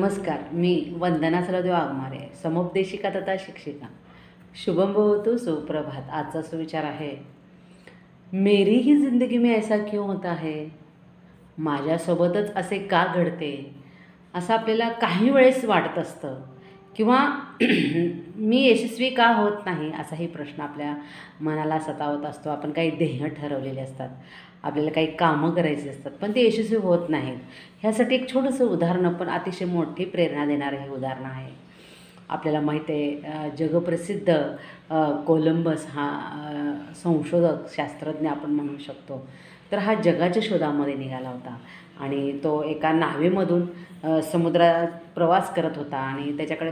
नमस्कार. मी वंदना सलदेव वाघमारे, समुपदेशिका तथा शिक्षिका. शुभम भवतु, सुप्रभात. आजचा सुविचार आहे, मेरी ही जिंदगी में ऐसा क्यों होता है, माझ्यासोबतच असे का घडते, असं आपल्याला काही वेळेस वाटत असतं. किंवा मी यशस्वी का होत नाही, असाही प्रश्न आपल्या मनाला सतावत असतो. आपण काही ध्येय ठरवलेले असतात, आपल्याला काही कामं करायची असतात, पण ते यशस्वी होत नाहीत. ह्यासाठी एक छोटंसं उदाहरण, पण अतिशय मोठी प्रेरणा देणारं हे उदाहरण आहे. आपल्याला माहीत आहे, जगप्रसिद्ध कोलंबस हा संशोधक, शास्त्रज्ञ आपण म्हणू शकतो. तर हा जगाच्या शोधामध्ये निघाला होता आणि तो एका नावेमधून समुद्रात प्रवास करत होता आणि त्याच्याकडे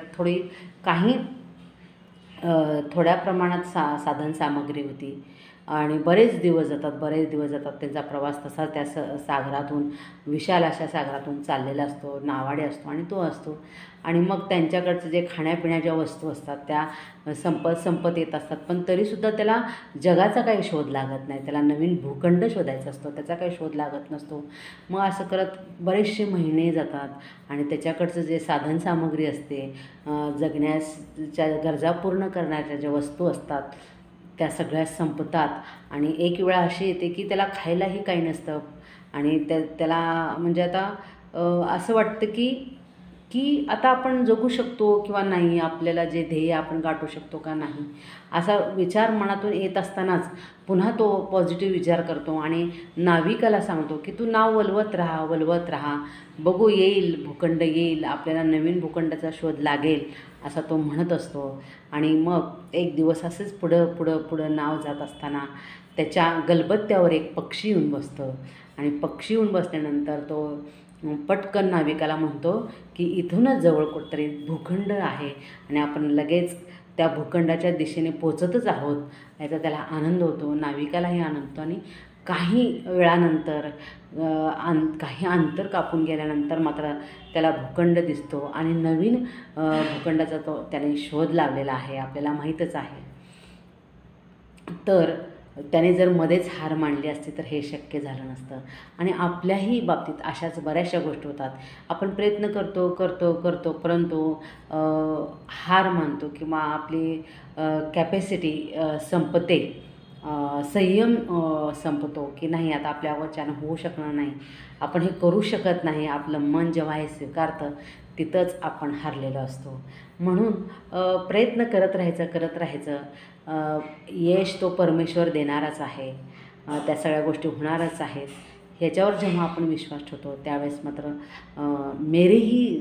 थोड्या प्रमाणात साधन सामग्री होती आणि बरेच दिवस जातात त्यांचा प्रवास तसा त्या सागरातून, विशाल अशा सागरातून चाललेला असतो. नावाडे असतो आणि तो असतो आणि मग त्यांच्याकडचं जे खाण्यापिण्याच्या वस्तू असतात त्या संपत येत असतात. पण तरीसुद्धा त्याला जगाचा काही शोध लागत नाही. त्याला नवीन भूखंड शोधायचा असतो, त्याचा काही शोध लागत नसतो. मग असं करत बरेचसे महिने जातात आणि त्याच्याकडचं जे साधनसामग्री असते, जगण्याच्या गरजा पूर्ण करण्याच्या ज्या वस्तू असतात त्या सगळ्या संपतात आणि एक वेळ अशी येते की त्याला खायलाही काही नसतं आणि त्याला म्हणजे आता असं वाटतं की आता आपण जगू शकतो किंवा नाही, आपल्याला जे ध्येय आपण गाठू शकतो का नाही, असा विचार मनातून येत असतानाच पुन्हा तो पॉझिटिव्ह विचार करतो आणि नाविकाला सांगतो की तू नाव वलवत राहा, बघू येईल, भूखंड येईल, आपल्याला नवीन भूखंडाचा शोध लागेल, असा तो म्हणत असतो. आणि मग एक दिवस असंच पुढं नाव जात असताना त्याच्या गलबत्त्यावर एक पक्षी येऊन बसतं आणि पक्षी येऊन बसल्यानंतर तो पटकन नाविकाला म्हणतो की इथूनच जवळ कुठंतरी भूखंड आहे आणि आपण लगेच त्या भूखंडाच्या दिशेने पोचतच आहोत, याचा त्याला आनंद होतो. नाविकालाही आनंद होतो आणि काही वेळानंतर काही अंतर कापून गेल्यानंतर मात्र त्याला भूखंड दिसतो आणि नवीन भूखंडाचा त्याने शोध लावलेला आहे, आपल्याला माहीतच आहे. तर त्याने जर मध्येच हार मानली असती तर हे शक्य झालं नसतं. आणि आपल्याही बाबतीत अशाच बऱ्याचशा गोष्टी होतात. आपण प्रयत्न करतो परंतु हार मानतो किंवा आपली कॅपॅसिटी संपते, संयम संपतो की नाही, आता आपल्या वचन होऊ शकणार नाही, आपण हे करू शकत नाही. आपलं मन जेव्हा हे स्वीकारतं तिथंच आपण हारलेलो असतो. म्हणून प्रयत्न करत राहायचं. यश तो परमेश्वर देणारच आहे, त्या सगळ्या गोष्टी होणारच आहेत. ह्याच्यावर जेव्हा आपण विश्वास ठेवतो त्यावेळेस मात्र मेरीही